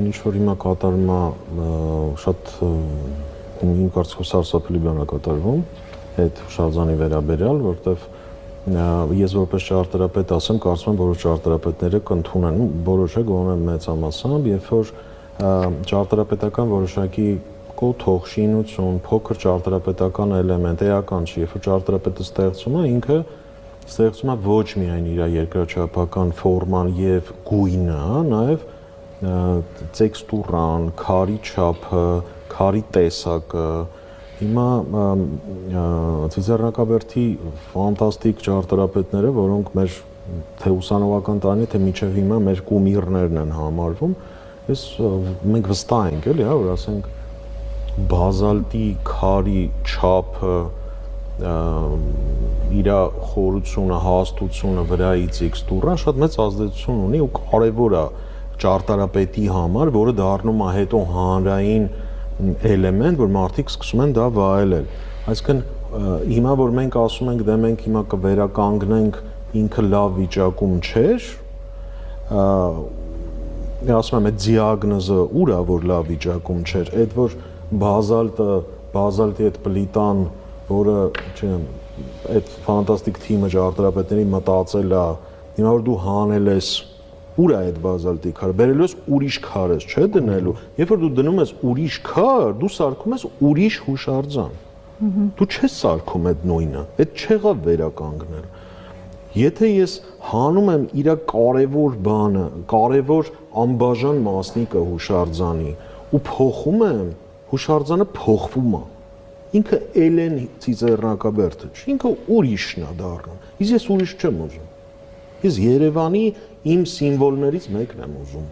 Ինչ որ հիմա կատարում է շատ իմ կարծիքով սարսափելի բան է կատարվում այդ հուշարձանի վերաբերյալ, որտեվ ես որպես ճարտարապետ ասեմ, կարծում եմ բոլոր ճարտարապետները կընդունեն, որոշը գոնե մեծամասամբ, երբ որ ճարտարապետական որոշակի կոթող, շինություն, փոքր ճարտարապետական էլեմենտ, էական չի, երբ որ ճարտարապետը ստեղծում է, ինքը ստեղծում է ոչ միայն իր երկրաչափական ֆորման եւ գույնը, նաեւ տեքստուրան, քարի չափը, քարի տեսակը, հիմա Ծիծեռնակաբերդի ֆանտաստիկ ճարտարապետները, որոնք մեր թե ուսանողական տարին, թե մինչև հիմա մեր կումիրներն են համարվում, մենք վստահ ենք, էլի, հա, որ ասենք բազալտի քարի չափը, իր խորությունը, հաստությունը, վրայի տեքստուրան շատ մեծ ազդեցություն ունի ու կարևոր է ճարտարապետի համար, որը դառնում է հետո հանրային էլեմենտ, որ մարդիկ սկսում են դա վայելել։ Այսինքն հիմա որ մենք ասում ենք, դե մենք հիմա կվերականգնենք, ինքը լավ վիճակում չէր, ասում եմ, այդ դիագնոզը ուր է, որ լավ վիճակում չէր, այդ որ բազալտի այդ պլիտան, որը, չեմ, այդ ֆանտաստիկ թիմը ճարտարապետների մտածել է, հիմա որ դու հանել ես, ուր է այդ բազալտի քարը, բերելու ես ուրիշ քար ես, չէ՞ դնելու, երբ որ դու դնում ես ուրիշ քար, դու սարքում ես ուրիշ հուշարձան, դու չես սարքում այդ նույնը, այդ չեղավ վերականգնել, եթե ես հանում եմ իր կարևոր բանը, կարևոր անբաժան մասնիկը հուշարձանի ու փոխում եմ, հուշարձանը փոխվում է, ինքը Էլեն Ծիծեռնակաբերդը չէ, ինքը ուրիշն է դառնում, իսկ ես ուրիշ չեմ ուզում, ես Երևանի իմ սիմվոլներից մեկն եմ ուզում,